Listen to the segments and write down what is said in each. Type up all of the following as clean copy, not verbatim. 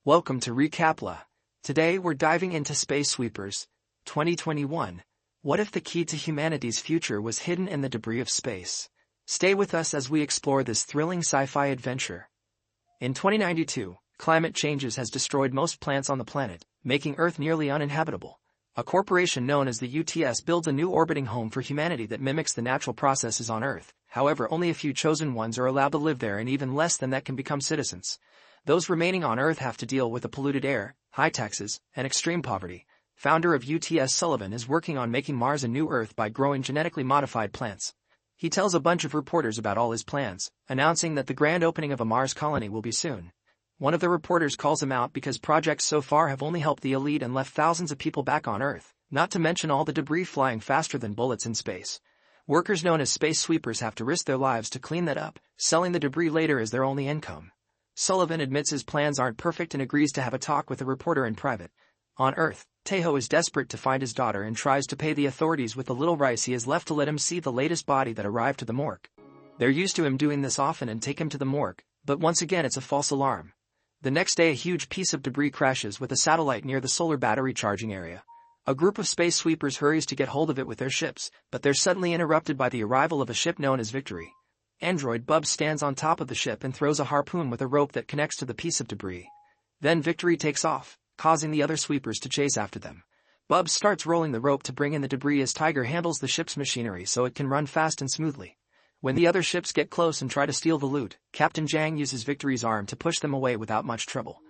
Welcome to recapLa. Today we're diving into Space Sweepers. 2021. What if the key to humanity's future was hidden in the debris of space? Stay with us as we explore this thrilling sci-fi adventure. In 2092, climate changes has destroyed most plants on the planet, making Earth nearly uninhabitable. A corporation known as the UTS builds a new orbiting home for humanity that mimics the natural processes on Earth. However, only a few chosen ones are allowed to live there, and even less than that can become citizens. Those remaining on Earth have to deal with the polluted air, high taxes, and extreme poverty. Founder of UTS Sullivan is working on making Mars a new Earth by growing genetically modified plants. He tells a bunch of reporters about all his plans, announcing that the grand opening of a Mars colony will be soon. One of the reporters calls him out because projects so far have only helped the elite and left thousands of people back on Earth, not to mention all the debris flying faster than bullets in space. Workers known as space sweepers have to risk their lives to clean that up, selling the debris later as their only income. Sullivan admits his plans aren't perfect and agrees to have a talk with a reporter in private. On Earth, Tejo is desperate to find his daughter and tries to pay the authorities with the little rice he has left to let him see the latest body that arrived to the morgue. They're used to him doing this often and take him to the morgue, but once again it's a false alarm. The next day a huge piece of debris crashes with a satellite near the solar battery charging area. A group of space sweepers hurries to get hold of it with their ships, but they're suddenly interrupted by the arrival of a ship known as Victory. Android Bubs stands on top of the ship and throws a harpoon with a rope that connects to the piece of debris. Then Victory takes off, causing the other sweepers to chase after them. Bubs starts rolling the rope to bring in the debris as Tiger handles the ship's machinery so it can run fast and smoothly. When the other ships get close and try to steal the loot, Captain Zhang uses Victory's arm to push them away without much trouble.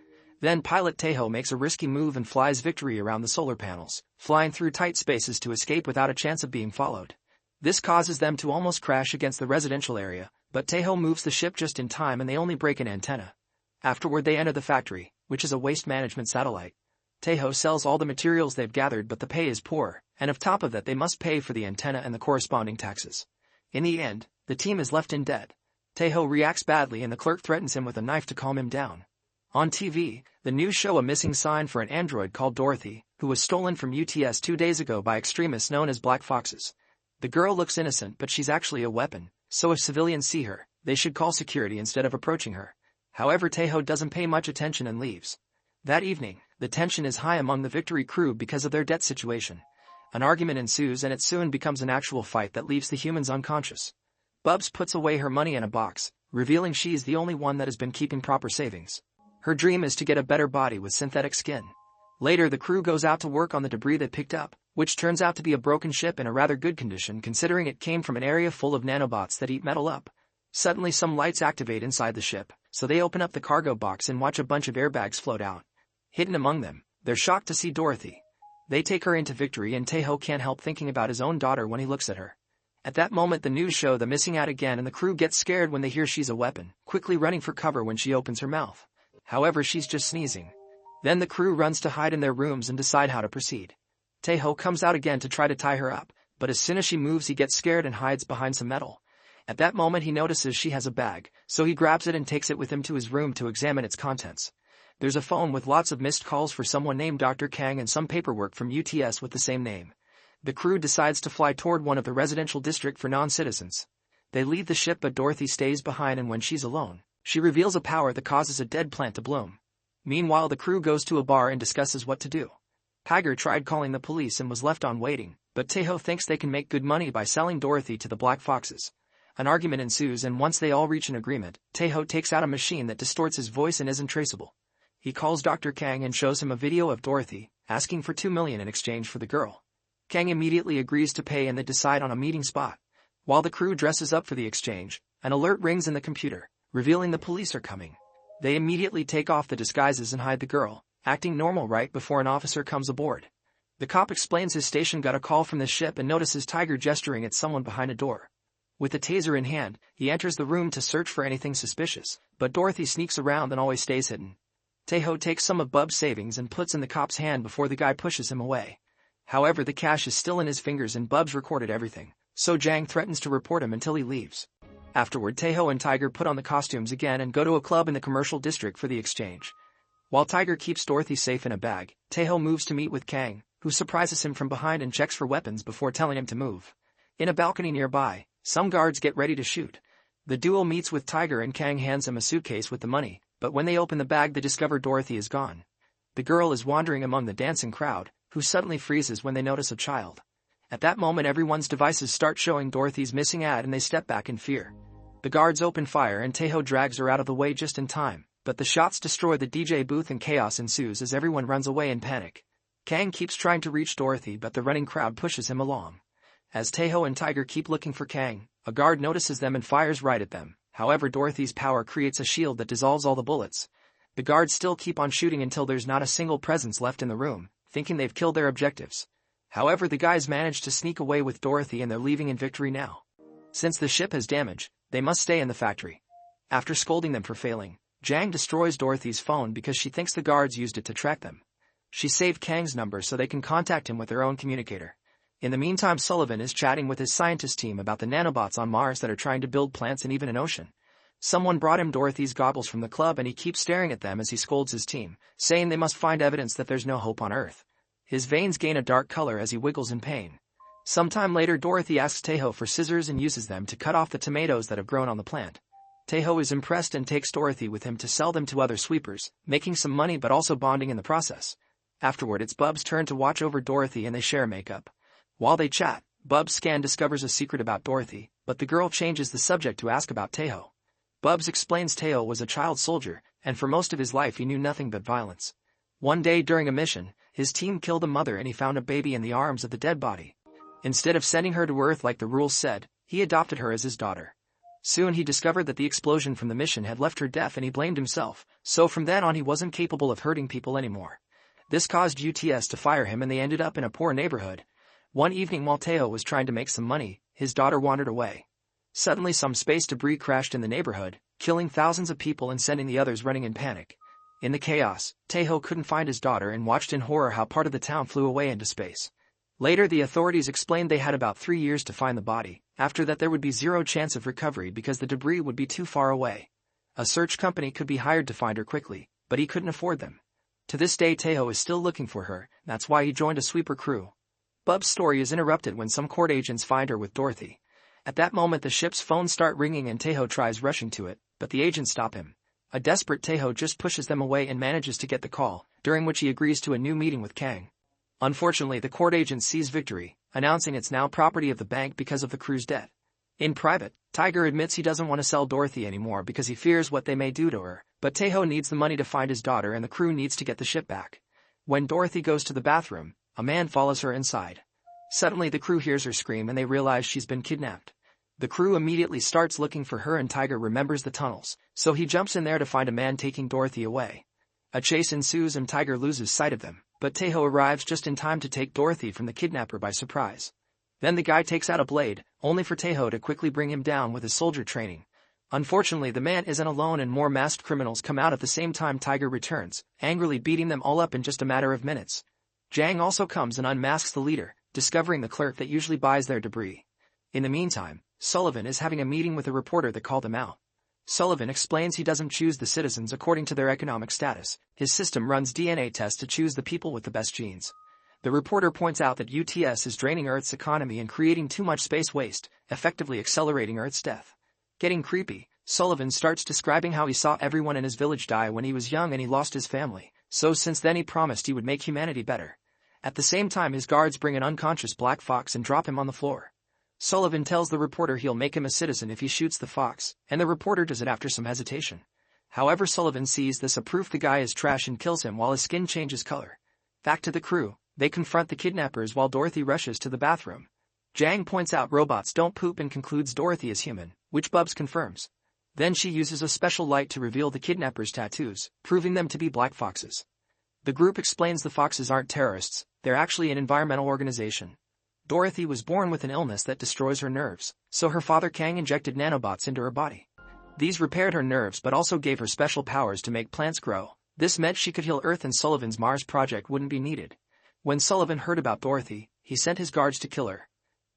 Then pilot Tejo makes a risky move and flies Victory around the solar panels, flying through tight spaces to escape without a chance of being followed. This causes them to almost crash against the residential area, but Tejo moves the ship just in time and they only break an antenna. Afterward they enter the factory, which is a waste management satellite. Tejo sells all the materials they've gathered, but the pay is poor, and on top of that they must pay for the antenna and the corresponding taxes. In the end, the team is left in debt. Tejo reacts badly and the clerk threatens him with a knife to calm him down. On TV, the news show a missing sign for an android called Dorothy, who was stolen from UTS 2 days ago by extremists known as Black Foxes. The girl looks innocent, but she's actually a weapon, so if civilians see her, they should call security instead of approaching her. However, Tejo doesn't pay much attention and leaves. That evening, the tension is high among the Victory crew because of their debt situation. An argument ensues and it soon becomes an actual fight that leaves the humans unconscious. Bubs puts away her money in a box, revealing she's the only one that has been keeping proper savings. Her dream is to get a better body with synthetic skin. Later the crew goes out to work on the debris they picked up, which turns out to be a broken ship in a rather good condition considering it came from an area full of nanobots that eat metal up. Suddenly some lights activate inside the ship, so they open up the cargo box and watch a bunch of airbags float out. Hidden among them, they're shocked to see Dorothy. They take her into Victory and Tejo can't help thinking about his own daughter when he looks at her. At that moment the news show the missing out again and the crew gets scared when they hear she's a weapon, quickly running for cover when she opens her mouth. However, she's just sneezing. Then the crew runs to hide in their rooms and decide how to proceed. Tejo comes out again to try to tie her up, but as soon as she moves he gets scared and hides behind some metal. At that moment he notices she has a bag, so he grabs it and takes it with him to his room to examine its contents. There's a phone with lots of missed calls for someone named Dr. Kang and some paperwork from UTS with the same name. The crew decides to fly toward one of the residential district for non-citizens. They leave the ship but Dorothy stays behind, and when she's alone, she reveals a power that causes a dead plant to bloom. Meanwhile the crew goes to a bar and discusses what to do. Tiger tried calling the police and was left on waiting, but Tejo thinks they can make good money by selling Dorothy to the Black Foxes. An argument ensues and once they all reach an agreement, Tejo takes out a machine that distorts his voice and isn't traceable. He calls Dr. Kang and shows him a video of Dorothy, asking for $2 million in exchange for the girl. Kang immediately agrees to pay and they decide on a meeting spot. While the crew dresses up for the exchange, an alert rings in the computer, revealing the police are coming. They immediately take off the disguises and hide the girl, acting normal right before an officer comes aboard. The cop explains his station got a call from the ship and notices Tiger gesturing at someone behind a door. With the taser in hand, he enters the room to search for anything suspicious, but Dorothy sneaks around and always stays hidden. Tejo takes some of Bub's savings and puts in the cop's hand before the guy pushes him away. However, the cash is still in his fingers and Bubs recorded everything, so Zhang threatens to report him until he leaves. Afterward, Tejo and Tiger put on the costumes again and go to a club in the commercial district for the exchange. While Tiger keeps Dorothy safe in a bag, Tejo moves to meet with Kang, who surprises him from behind and checks for weapons before telling him to move. In a balcony nearby, some guards get ready to shoot. The duo meets with Tiger and Kang hands him a suitcase with the money, but when they open the bag they discover Dorothy is gone. The girl is wandering among the dancing crowd, who suddenly freezes when they notice a child. At that moment everyone's devices start showing Dorothy's missing ad and they step back in fear. The guards open fire and Taeho drags her out of the way just in time, but the shots destroy the DJ booth and chaos ensues as everyone runs away in panic. Kang keeps trying to reach Dorothy but the running crowd pushes him along. As Taeho and Tiger keep looking for Kang, a guard notices them and fires right at them. However, Dorothy's power creates a shield that dissolves all the bullets. The guards still keep on shooting until there's not a single presence left in the room, thinking they've killed their objectives. However, the guys manage to sneak away with Dorothy and they're leaving in victory now. Since the ship has damage, they must stay in the factory. After scolding them for failing, Jang destroys Dorothy's phone because she thinks the guards used it to track them. She saved Kang's number so they can contact him with their own communicator. In the meantime, Sullivan is chatting with his scientist team about the nanobots on Mars that are trying to build plants and even an ocean. Someone brought him Dorothy's goggles from the club and he keeps staring at them as he scolds his team, saying they must find evidence that there's no hope on Earth. His veins gain a dark color as he wiggles in pain. Sometime later, Dorothy asks Taeho for scissors and uses them to cut off the tomatoes that have grown on the plant. Taeho is impressed and takes Dorothy with him to sell them to other sweepers, making some money but also bonding in the process. Afterward, it's Bub's turn to watch over Dorothy and they share makeup. While they chat, Bub's scan discovers a secret about Dorothy, but the girl changes the subject to ask about Taeho. Bubs explains Taeho was a child soldier, and for most of his life he knew nothing but violence. One day during a mission, his team killed a mother and he found a baby in the arms of the dead body. Instead of sending her to Earth like the rules said, he adopted her as his daughter. Soon he discovered that the explosion from the mission had left her deaf and he blamed himself, so from then on he wasn't capable of hurting people anymore. This caused UTS to fire him and they ended up in a poor neighborhood. One evening while Taeho was trying to make some money, his daughter wandered away. Suddenly some space debris crashed in the neighborhood, killing thousands of people and sending the others running in panic. In the chaos, Taeho couldn't find his daughter and watched in horror how part of the town flew away into space. Later the authorities explained they had about 3 years to find the body. After that there would be zero chance of recovery because the debris would be too far away. A search company could be hired to find her quickly, but he couldn't afford them. To this day Taeho is still looking for her, that's why he joined a sweeper crew. Bub's story is interrupted when some court agents find her with Dorothy. At that moment the ship's phones start ringing and Taeho tries rushing to it, but the agents stop him. A desperate Taeho just pushes them away and manages to get the call, during which he agrees to a new meeting with Kang. Unfortunately, the court agent sees victory, announcing it's now property of the bank because of the crew's debt. In private, Tiger admits he doesn't want to sell Dorothy anymore because he fears what they may do to her, but Taeho needs the money to find his daughter and the crew needs to get the ship back. When Dorothy goes to the bathroom, a man follows her inside. Suddenly the crew hears her scream and they realize she's been kidnapped. The crew immediately starts looking for her and Tiger remembers the tunnels, so he jumps in there to find a man taking Dorothy away. A chase ensues and Tiger loses sight of them, but Taeho arrives just in time to take Dorothy from the kidnapper by surprise. Then the guy takes out a blade, only for Taeho to quickly bring him down with his soldier training. Unfortunately, the man isn't alone and more masked criminals come out at the same time Tiger returns, angrily beating them all up in just a matter of minutes. Jang also comes and unmasks the leader, discovering the clerk that usually buys their debris. In the meantime, Sullivan is having a meeting with a reporter that called him out. Sullivan explains he doesn't choose the citizens according to their economic status. His system runs DNA tests to choose the people with the best genes. The reporter points out that UTS is draining Earth's economy and creating too much space waste, effectively accelerating Earth's death. Getting creepy, Sullivan starts describing how he saw everyone in his village die when he was young and he lost his family, so since then he promised he would make humanity better. At the same time his guards bring an unconscious black fox and drop him on the floor. Sullivan tells the reporter he'll make him a citizen if he shoots the fox, and the reporter does it after some hesitation. However, Sullivan sees this as proof the guy is trash and kills him while his skin changes color. Back to the crew, they confront the kidnappers while Dorothy rushes to the bathroom. Jang points out robots don't poop and concludes Dorothy is human, which Bubs confirms. Then she uses a special light to reveal the kidnappers' tattoos, proving them to be black foxes. The group explains the foxes aren't terrorists, they're actually an environmental organization. Dorothy was born with an illness that destroys her nerves, so her father Kang injected nanobots into her body. These repaired her nerves but also gave her special powers to make plants grow. This meant she could heal Earth and Sullivan's Mars project wouldn't be needed. When Sullivan heard about Dorothy, he sent his guards to kill her.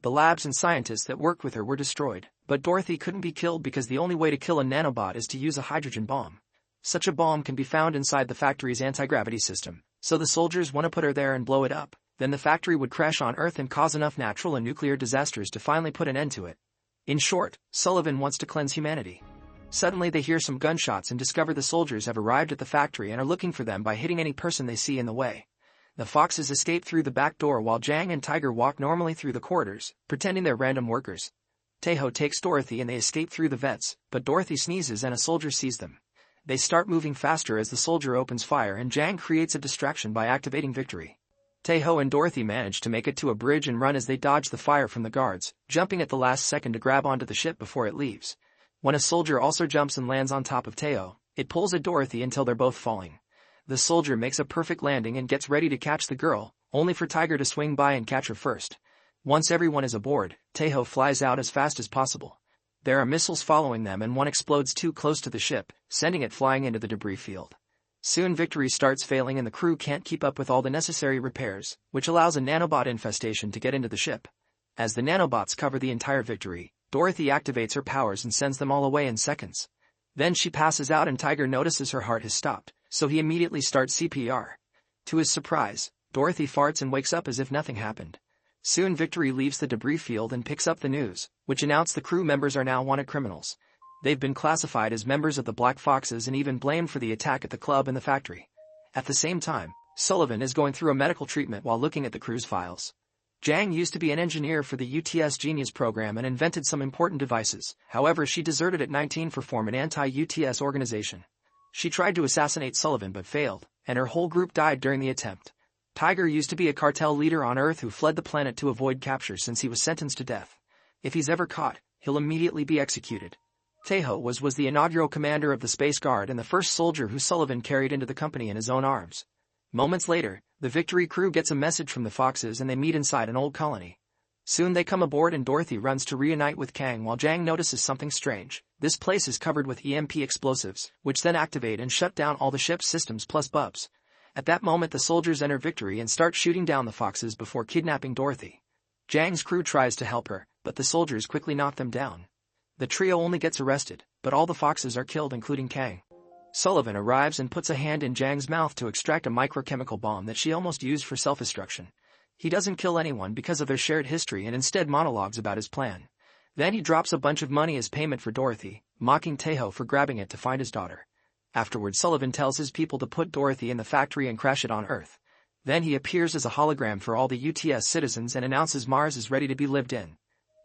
The labs and scientists that worked with her were destroyed, but Dorothy couldn't be killed because the only way to kill a nanobot is to use a hydrogen bomb. Such a bomb can be found inside the factory's anti-gravity system, so the soldiers want to put her there and blow it up. Then the factory would crash on Earth and cause enough natural and nuclear disasters to finally put an end to it. In short, Sullivan wants to cleanse humanity. Suddenly they hear some gunshots and discover the soldiers have arrived at the factory and are looking for them by hitting any person they see in the way. The foxes escape through the back door while Jang and Tiger walk normally through the corridors, pretending they're random workers. Taeho takes Dorothy and they escape through the vents, but Dorothy sneezes and a soldier sees them. They start moving faster as the soldier opens fire and Jang creates a distraction by activating Victory. Taeho and Dorothy manage to make it to a bridge and run as they dodge the fire from the guards, jumping at the last second to grab onto the ship before it leaves. When a soldier also jumps and lands on top of Taeho, it pulls at Dorothy until they're both falling. The soldier makes a perfect landing and gets ready to catch the girl, only for Tiger to swing by and catch her first. Once everyone is aboard, Taeho flies out as fast as possible. There are missiles following them and one explodes too close to the ship, sending it flying into the debris field. Soon Victory starts failing and the crew can't keep up with all the necessary repairs, which allows a nanobot infestation to get into the ship. As the nanobots cover the entire Victory, Dorothy activates her powers and sends them all away in seconds. Then she passes out and Tiger notices her heart has stopped, so he immediately starts CPR. To his surprise, Dorothy farts and wakes up as if nothing happened. Soon Victory leaves the debris field and picks up the news, which announced the crew members are now wanted criminals. They've been classified as members of the Black Foxes and even blamed for the attack at the club and the factory. At the same time, Sullivan is going through a medical treatment while looking at the crew's files. Jang used to be an engineer for the UTS Genius program and invented some important devices. However, she deserted at 19 to form an anti-UTS organization. She tried to assassinate Sullivan but failed, and her whole group died during the attempt. Tiger used to be a cartel leader on Earth who fled the planet to avoid capture since he was sentenced to death. If he's ever caught, he'll immediately be executed. Taeho was the inaugural commander of the Space Guard and the first soldier who Sullivan carried into the company in his own arms. Moments later, the Victory crew gets a message from the Foxes and they meet inside an old colony. Soon they come aboard and Dorothy runs to reunite with Kang while Jang notices something strange. This place is covered with EMP explosives, which then activate and shut down all the ship's systems plus Bubs. At that moment the soldiers enter Victory and start shooting down the Foxes before kidnapping Dorothy. Jang's crew tries to help her, but the soldiers quickly knock them down. The trio only gets arrested, but all the Foxes are killed including Kang. Sullivan arrives and puts a hand in Jang's mouth to extract a microchemical bomb that she almost used for self-destruction. He doesn't kill anyone because of their shared history and instead monologues about his plan. Then he drops a bunch of money as payment for Dorothy, mocking Taeho for grabbing it to find his daughter. Afterward Sullivan tells his people to put Dorothy in the factory and crash it on Earth. Then he appears as a hologram for all the UTS citizens and announces Mars is ready to be lived in.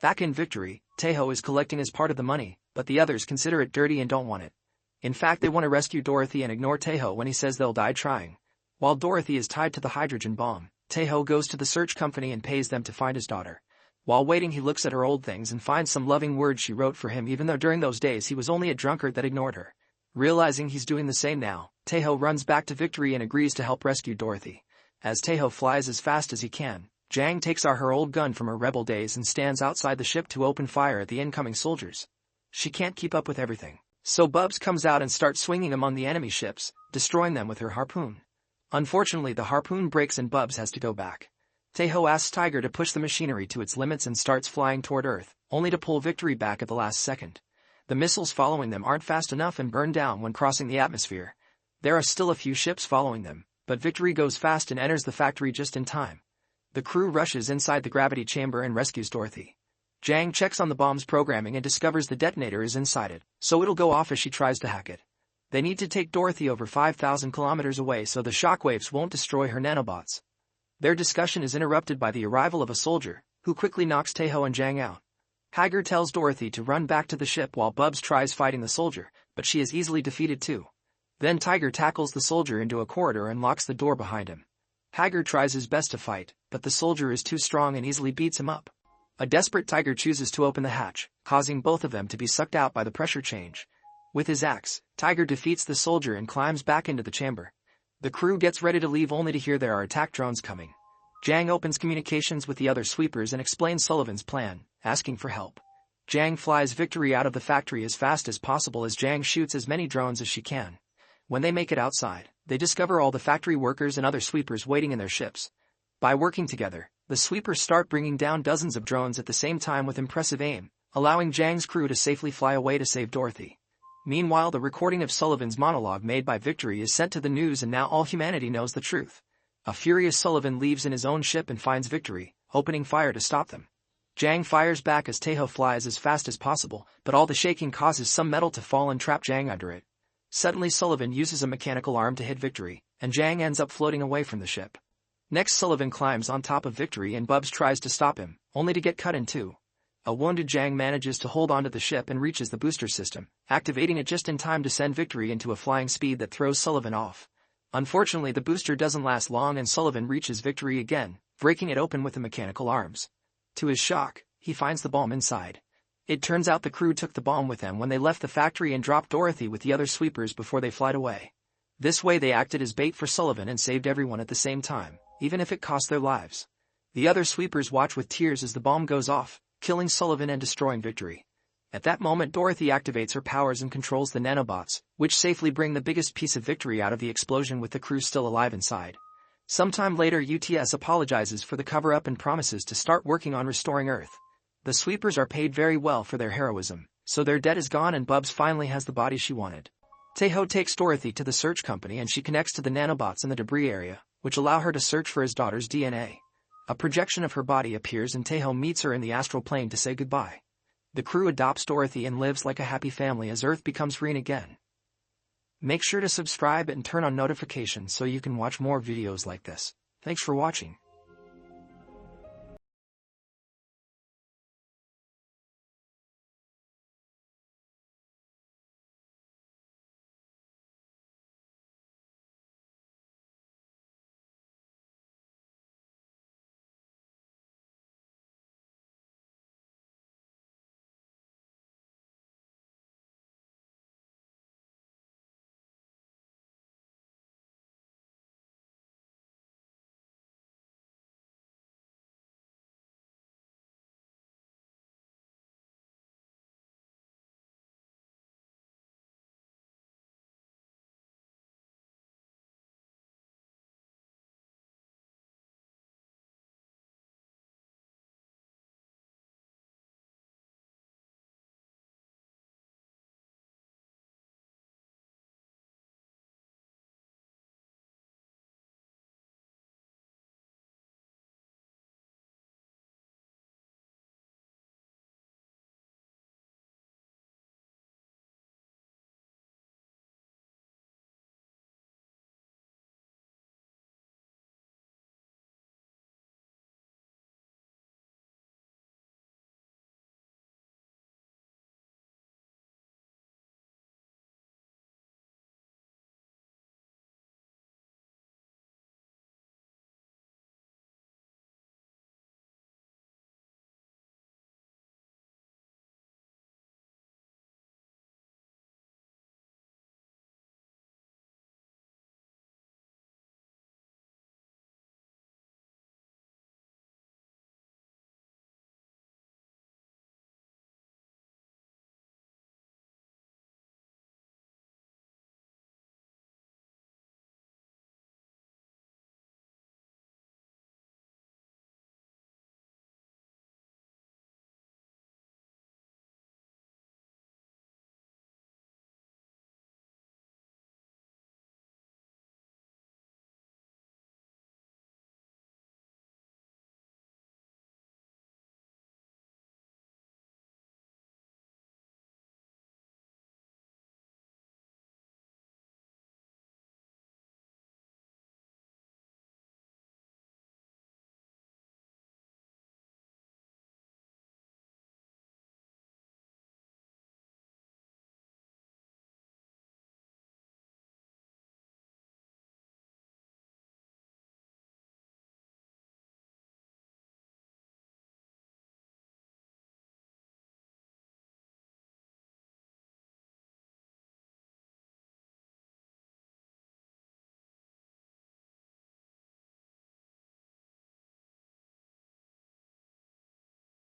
Back in Victory, Taeho is collecting his part of the money, but the others consider it dirty and don't want it. In fact, they want to rescue Dorothy and ignore Taeho when he says they'll die trying. While Dorothy is tied to the hydrogen bomb, Taeho goes to the search company and pays them to find his daughter. While waiting he looks at her old things and finds some loving words she wrote for him even though during those days he was only a drunkard that ignored her. Realizing he's doing the same now, Taeho runs back to Victory and agrees to help rescue Dorothy. As Taeho flies as fast as he can, Jang takes her old gun from her rebel days and stands outside the ship to open fire at the incoming soldiers. She can't keep up with everything, so Bubs comes out and starts swinging among the enemy ships, destroying them with her harpoon. Unfortunately the harpoon breaks and Bubs has to go back. Taeho asks Tiger to push the machinery to its limits and starts flying toward Earth, only to pull Victory back at the last second. The missiles following them aren't fast enough and burn down when crossing the atmosphere. There are still a few ships following them, but Victory goes fast and enters the factory just in time. The crew rushes inside the gravity chamber and rescues Dorothy. Jang checks on the bomb's programming and discovers the detonator is inside it, so it'll go off as she tries to hack it. They need to take Dorothy over 5,000 kilometers away so the shockwaves won't destroy her nanobots. Their discussion is interrupted by the arrival of a soldier, who quickly knocks Taeho and Jang out. Tiger tells Dorothy to run back to the ship while Bubs tries fighting the soldier, but she is easily defeated too. Then Tiger tackles the soldier into a corridor and locks the door behind him. Tiger tries his best to fight, but the soldier is too strong and easily beats him up. A desperate Tiger chooses to open the hatch, causing both of them to be sucked out by the pressure change. With his axe, Tiger defeats the soldier and climbs back into the chamber. The crew gets ready to leave only to hear there are attack drones coming. Jang opens communications with the other sweepers and explains Sullivan's plan, asking for help. Jang flies Victory out of the factory as fast as possible as Jang shoots as many drones as she can. When they make it outside, they discover all the factory workers and other sweepers waiting in their ships. By working together, the sweepers start bringing down dozens of drones at the same time with impressive aim, allowing Jang's crew to safely fly away to save Dorothy. Meanwhile, the recording of Sullivan's monologue made by Victory is sent to the news and now all humanity knows the truth. A furious Sullivan leaves in his own ship and finds Victory, opening fire to stop them. Jang fires back as Taeho flies as fast as possible, but all the shaking causes some metal to fall and trap Jang under it. Suddenly Sullivan uses a mechanical arm to hit Victory, and Jang ends up floating away from the ship. Next Sullivan climbs on top of Victory and Bubs tries to stop him, only to get cut in two. A wounded Jang manages to hold onto the ship and reaches the booster system, activating it just in time to send Victory into a flying speed that throws Sullivan off. Unfortunately the booster doesn't last long and Sullivan reaches Victory again, breaking it open with the mechanical arms. To his shock, he finds the bomb inside. It turns out the crew took the bomb with them when they left the factory and dropped Dorothy with the other sweepers before they fled away. This way they acted as bait for Sullivan and saved everyone at the same time, even if it cost their lives. The other sweepers watch with tears as the bomb goes off, killing Sullivan and destroying Victory. At that moment Dorothy activates her powers and controls the nanobots, which safely bring the biggest piece of Victory out of the explosion with the crew still alive inside. Sometime later UTS apologizes for the cover-up and promises to start working on restoring Earth. The sweepers are paid very well for their heroism, so their debt is gone and Bubs finally has the body she wanted. Taeho takes Dorothy to the search company and she connects to the nanobots in the debris area, which allow her to search for his daughter's DNA. A projection of her body appears and Taeho meets her in the astral plane to say goodbye. The crew adopts Dorothy and lives like a happy family as Earth becomes green again. Make sure to subscribe and turn on notifications so you can watch more videos like this. Thanks for watching.